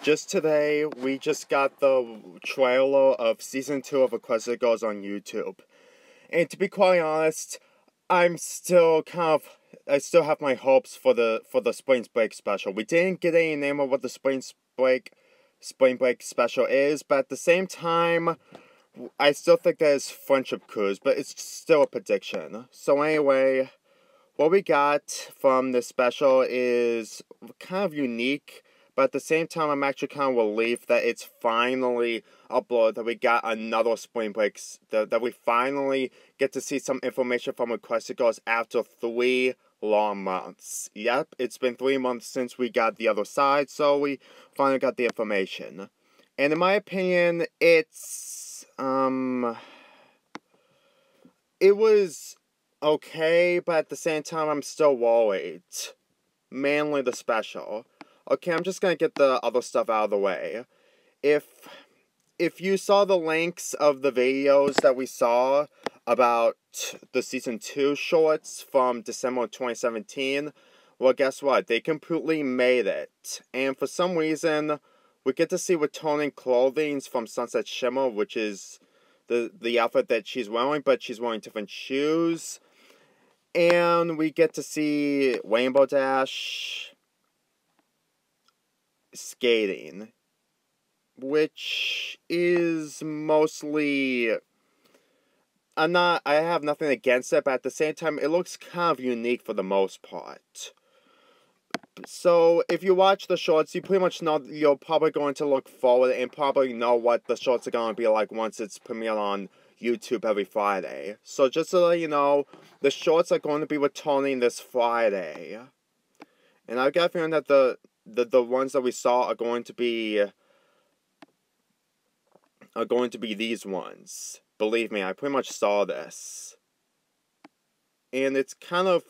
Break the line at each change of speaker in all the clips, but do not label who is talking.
just today, we just got the trailer of Season 2 of Equestria Goes on YouTube. And to be quite honest, I still have my hopes for the Spring Break special. We didn't get any name of what the Spring Break special is, but at the same time, I still think that it's Friendship Cruise, but it's still a prediction. So anyway, what we got from this special is kind of unique, but at the same time, I'm actually kind of relieved that it's finally uploaded, that we got another Spring Break, that we finally get to see some information from Equestria Goes after 3 long months. Yep, it's been 3 months since we got the other side, so we finally got the information. And in my opinion, it was okay, but at the same time, I'm still worried. Mainly the special. Okay, I'm just gonna get the other stuff out of the way. If you saw the links of the videos that we saw about the Season 2 shorts from December 2017, well, guess what? They completely made it. And for some reason, we get to see returning clothing from Sunset Shimmer, which is the outfit that she's wearing, but she's wearing different shoes. And we get to see Rainbow Dash skating, which is mostly, I have nothing against it, but at the same time, it looks kind of unique for the most part. So, if you watch the shorts, you pretty much know you're probably going to look forward and probably know what the shorts are going to be like once it's premiered on YouTube every Friday. So, just to let you know, the shorts are going to be returning this Friday. And I've got a feeling that the ones that we saw are going to be these ones. Believe me, I pretty much saw this. And it's kind of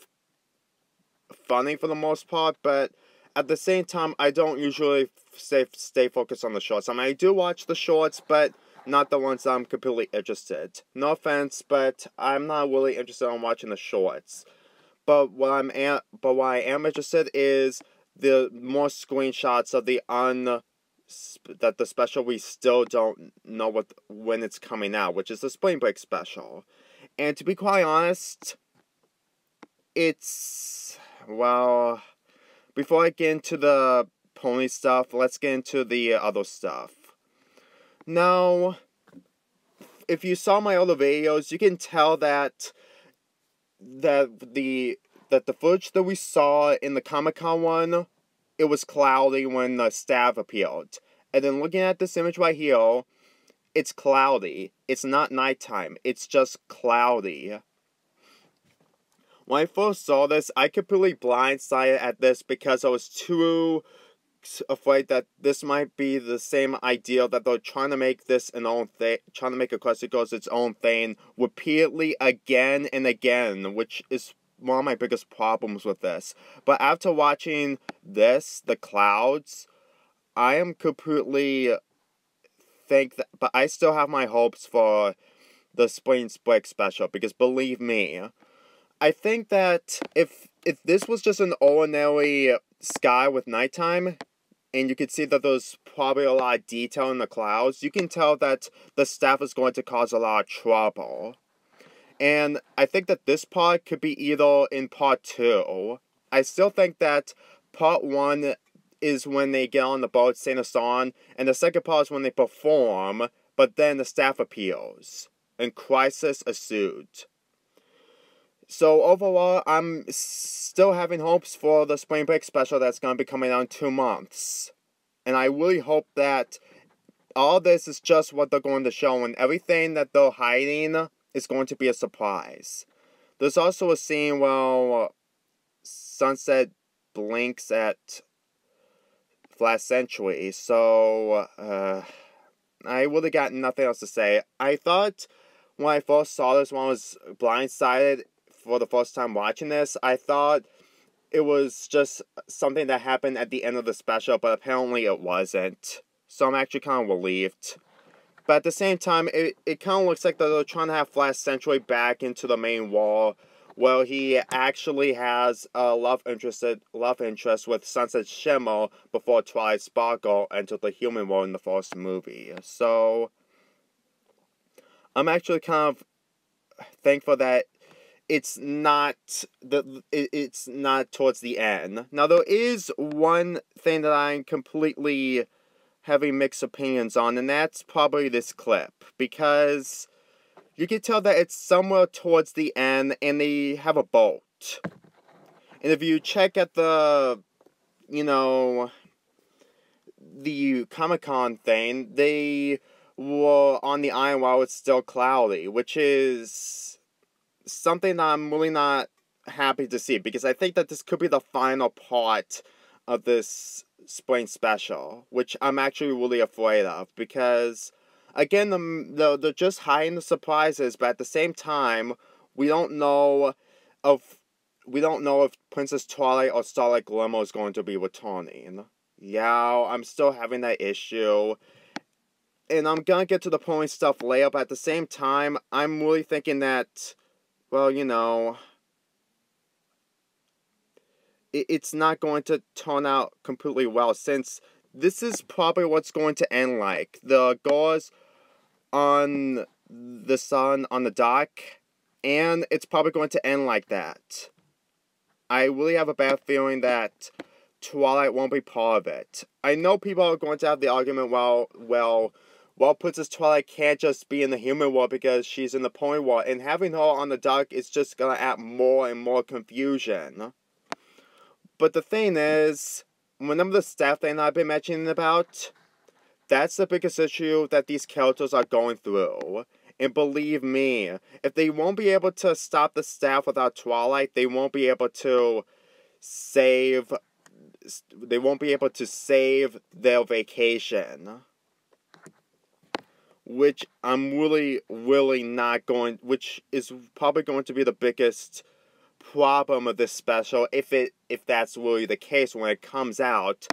funny for the most part, but at the same time, I don't usually stay focused on the shorts. I mean, I do watch the shorts, but not the ones that I'm completely interested. No offense, but I'm not really interested in watching the shorts. But what I am interested is the more screenshots of that the special we still don't know when it's coming out, which is the Spring Break special. And to be quite honest, well, before I get into the pony stuff, let's get into the other stuff. Now, if you saw my other videos, you can tell that the footage that we saw in the Comic-Con one, it was cloudy when the staff appeared. And then looking at this image right here, it's cloudy. It's not nighttime. It's just cloudy. When I first saw this, I completely blindsided at this because I was too afraid that this might be the same idea that they're trying to make this an own thing, trying to make Equestria Goes its own thing repeatedly again and again, which is one of my biggest problems with this. But after watching this, the clouds, I am completely but I still have my hopes for the Spring Break special, because believe me, I think that if this was just an ordinary sky with nighttime, and you could see that there's probably a lot of detail in the clouds, you can tell that the staff is going to cause a lot of trouble. And I think that this part could be either in part 2. I still think that part 1 is when they get on the boat, sing a song, and the second part is when they perform, but then the staff appears, and crisis ensued. So overall, I'm still having hopes for the Spring Break special that's going to be coming out in 2 months. And I really hope that all this is just what they're going to show, and everything that they're hiding is going to be a surprise. There's also a scene where Sunset blinks at Flash Century, so I really got nothing else to say. I thought when I first saw this, when I was blindsided for the first time watching this, I thought it was just something that happened at the end of the special, but apparently it wasn't. So I'm actually kind of relieved. But at the same time, it kind of looks like they're trying to have Flash Century back into the main war Well, he actually has a love interest with Sunset Shimmer before Twilight Sparkle entered the human world in the first movie. So I'm actually kind of thankful that it's not towards the end. Now there is one thing that I'm completely having mixed opinions on, and that's probably this clip, because you can tell that it's somewhere towards the end, and they have a boat. And if you check at the, the Comic-Con thing, they were on the island while it's still cloudy, which is something that I'm really not happy to see, because I think that this could be the final part of this spring special, which I'm actually really afraid of, because again, they're just hiding the surprises, but at the same time, we don't know if Princess Twilight or Starlight Glimmer is going to be returning. Yeah, I'm still having that issue, and I'm gonna get to the pony stuff later, but at the same time, I'm really thinking that, well, it's not going to turn out completely well, since this is probably what's going to end like. The girls on the sun on the dock, and it's probably going to end like that. I really have a bad feeling that Twilight won't be part of it. I know people are going to have the argument, well, Princess Twilight can't just be in the human world because she's in the pony world, and having her on the dock is just gonna add more and more confusion. But the thing is, remember the staff thing I've been mentioning about? That's the biggest issue that these characters are going through. And believe me, if they won't be able to stop the staff without Twilight, they won't be able to save their vacation. Which I'm really, really not going, which is probably going to be the biggest problem of this special, if that's really the case when it comes out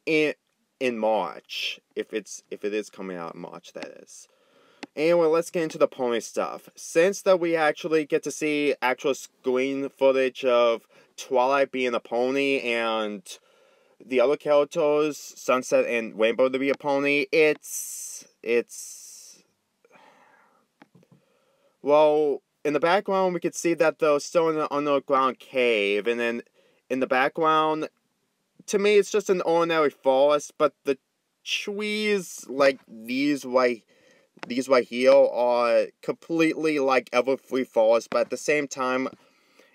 in March. If it is coming out in March, that is. Anyway, let's get into the pony stuff. Since that we actually get to see actual screen footage of Twilight being a pony and the other characters, Sunset and Rainbow, to be a pony, well, in the background, we could see that they're still in an underground cave, and then in the background, to me, it's just an ordinary forest, but the trees, like these right here, are completely like Everfree Forest, but at the same time,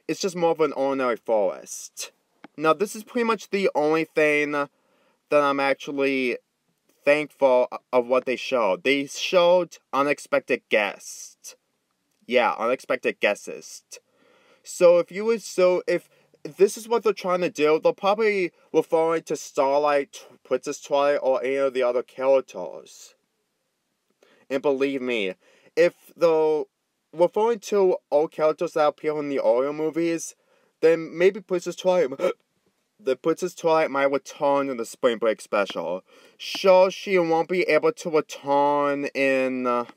it's just more of an ordinary forest. Now, this is pretty much the only thing that I'm actually thankful of what they showed. They showed unexpected guests. Yeah, unexpected guesses. So if this is what they're trying to do, they're probably referring to Starlight, Princess Twilight, or any of the other characters. And believe me, if they're referring to all characters that appear in the earlier movies, then maybe Princess Twilight might return in the Spring Break special. Sure, she won't be able to return in the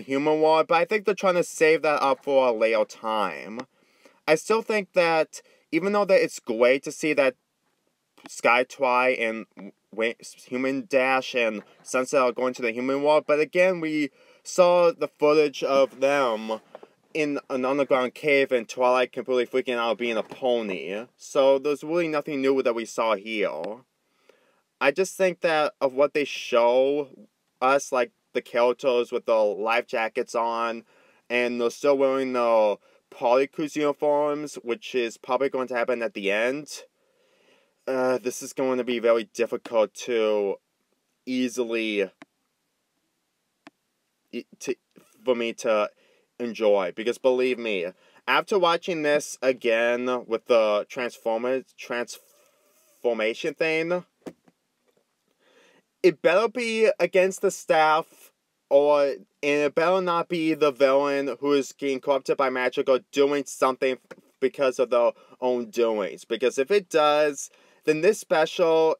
human world, but I think they're trying to save that up for a later time. I still think that, even though that it's great to see that Sky Twi and Human Dash and Sunset are going to the human world, but again, we saw the footage of them in an underground cave and Twilight completely freaking out being a pony. So there's really nothing new that we saw here. I just think that of what they show us, like the characters with the life jackets on, and they're still wearing the party cruise uniforms, which is probably going to happen at the end. This is going to be very difficult to for me to enjoy, because believe me, after watching this again with the transformation thing, it better be against the staff, and it better not be the villain who is getting corrupted by magic or doing something because of their own doings. Because if it does, then this special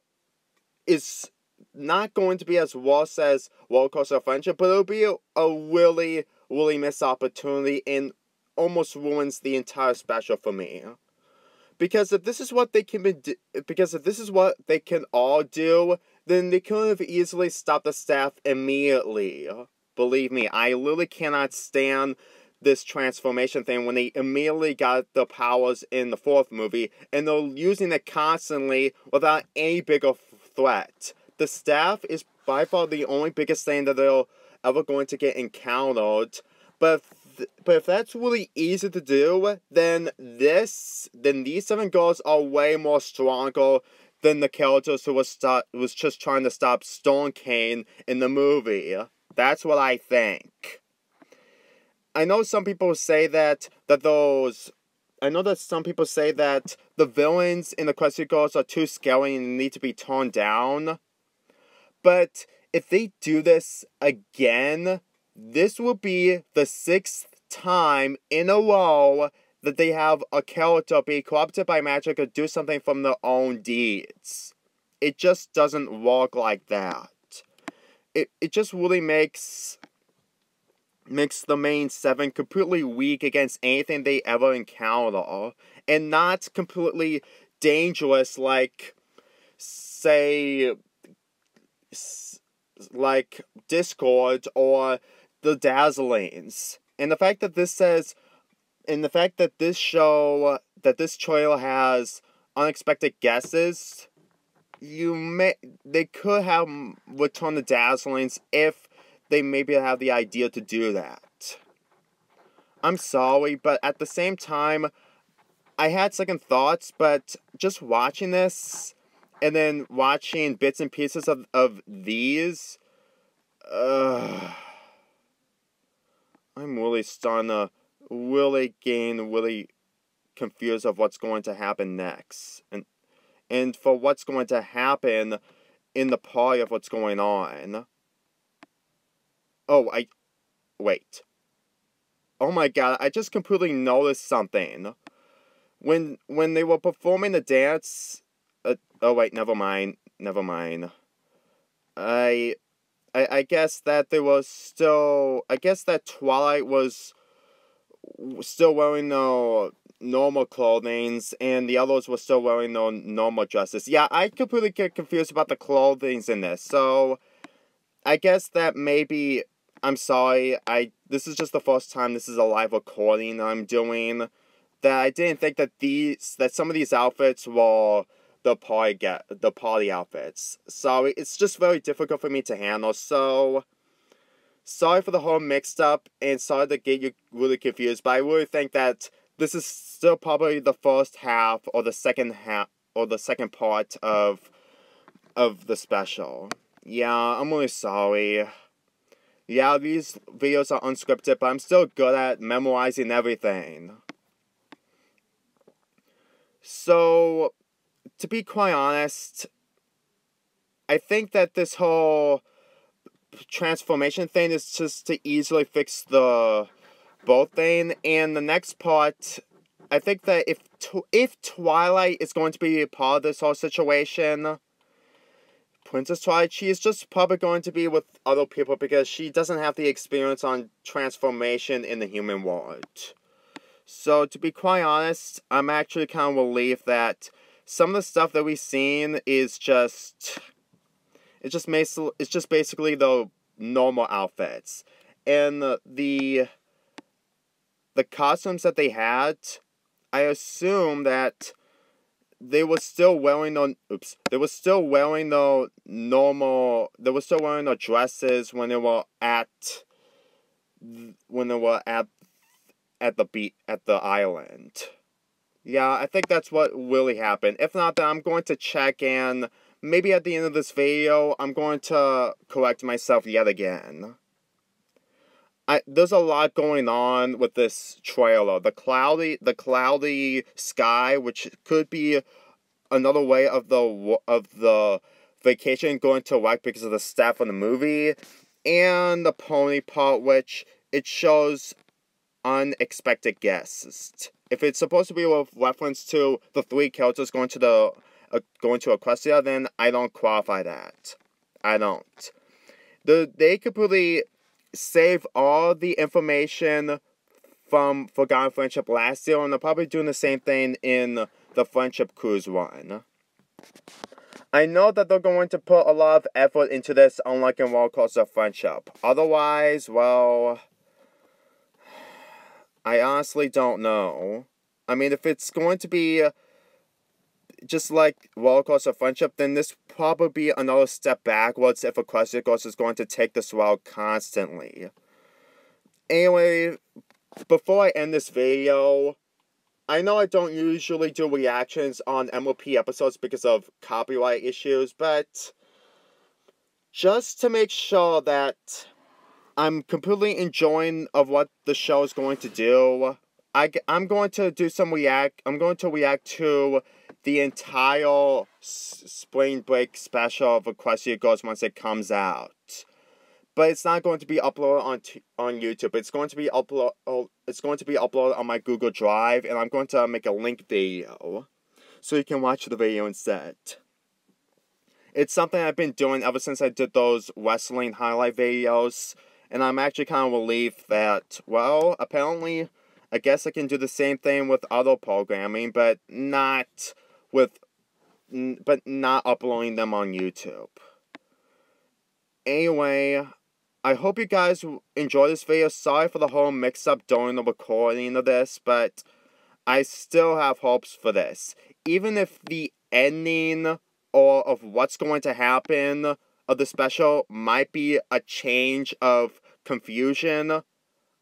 is not going to be as worse as Roller Coaster of Friendship, but it'll be a really, really missed opportunity and almost ruins the entire special for me. Because if this is what they can because if this is what they can all do, then they could have easily stopped the staff immediately. Believe me, I literally cannot stand this transformation thing when they immediately got the powers in the fourth movie, and they're using it constantly without any bigger threat. The staff is by far the only biggest thing that they're ever going to get encountered, but if that's really easy to do, then these 7 girls are way more stronger than the characters who was just trying to stop Stone Kane in the movie. That's what I think. I know some people say that some people say that the villains in the Equestria Girls are too scary and need to be toned down. But if they do this again, this will be the 6th time in a row that they have a character be corrupted by magic or do something from their own deeds. It just doesn't work like that. It just really makes the main 7 completely weak against anything they ever encounter, and not completely dangerous like, say, like Discord or the Dazzlings. And the fact that this trailer has unexpected guesses, they could have returned the Dazzlings if they maybe have the idea to do that. I'm sorry, but at the same time, I had second thoughts, but just watching this, and then watching bits and pieces of these, I'm really starting to really confused of what's going to happen next. And for what's going to happen in the party of what's going on. Oh, wait. Oh my god, I just completely noticed something. When they were performing the dance... oh wait, never mind. I guess that there was still... I guess that Twilight was still wearing the normal clothing, and the others were still wearing the normal dresses. Yeah, I completely get confused about the clothing in this, so... I guess that maybe... I'm sorry, this is just the first time this is a live recording I'm doing, that I didn't think that some of these outfits were the party outfits. So it's just very difficult for me to handle, so sorry for the whole mixed up, and sorry to get you really confused, but I really think that this is still probably the first half, or the second part of the special. Yeah, I'm really sorry. Yeah, these videos are unscripted, but I'm still good at memorizing everything. So, to be quite honest, I think that this whole transformation thing is just to easily fix the boat thing. And the next part, I think that if Twilight is going to be a part of this whole situation, Princess Twilight, she is just probably going to be with other people because she doesn't have the experience on transformation in the human world. So, to be quite honest, I'm actually kind of relieved that some of the stuff that we've seen is just... It's just basically the normal outfits. And the costumes that they had, I assume that they were still wearing the dresses when they were at the island. Yeah, I think that's what really happened. If not, then I'm going to check, and maybe at the end of this video, I'm going to correct myself yet again. There's a lot going on with this trailer. The cloudy sky, which could be another way of the vacation going to wreck because of the staff of the movie, and the pony part, which it shows unexpected guests. If it's supposed to be with reference to the 3 characters going to Equestria, then I don't qualify that. I don't. They completely save all the information from Forgotten Friendship last year, and they're probably doing the same thing in the Friendship Cruise one. I know that they're going to put a lot of effort into this, unlike in Roller Coaster Friendship. Otherwise, well, I honestly don't know. I mean, if it's going to be just like Roller Coaster Friendship, then this probably be another step backwards if Equestria Ghost is going to take this route constantly. Anyway, before I end this video, I know I don't usually do reactions on MOP episodes because of copyright issues, but just to make sure that I'm completely enjoying of what the show is going to do, I'm going to do some I'm going to react to the entire spring break special of Equestria Ghost once it comes out. But it's not going to be uploaded on YouTube. It's going to be uploaded on my Google Drive, and I'm going to make a link video so you can watch the video instead. It's something I've been doing ever since I did those wrestling highlight videos, and I'm actually kind of relieved that, well, apparently, I guess I can do the same thing with other programming, but not uploading them on YouTube. Anyway, I hope you guys enjoy this video. Sorry for the whole mix-up during the recording of this, but I still have hopes for this. Even if the ending or of what's going to happen of the special might be a change of confusion,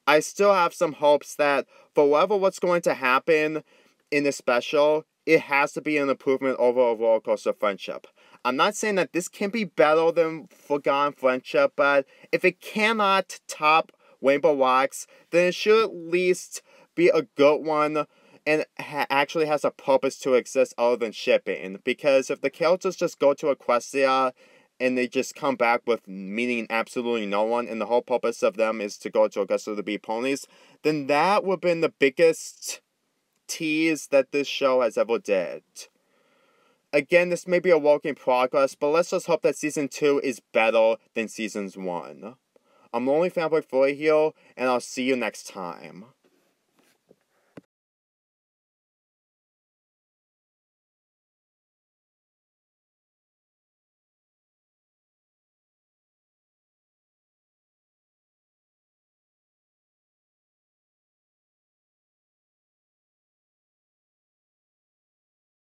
I still have some hopes that for what's going to happen in the special, it has to be an improvement over a Roller Coaster Friendship. I'm not saying that this can be better than Forgotten Friendship, but if it cannot top Rainbow Rocks, then it should at least be a good one and actually has a purpose to exist other than shipping. Because if the characters just go to Equestria and they just come back with meeting absolutely no one, and the whole purpose of them is to go to Augusta to be ponies, then that would have been the biggest tease that this show has ever did. Again, this may be a work in progress, but let's just hope that Season 2 is better than Season 1. I'm Lonely Fanboy 4 here, and I'll see you next time.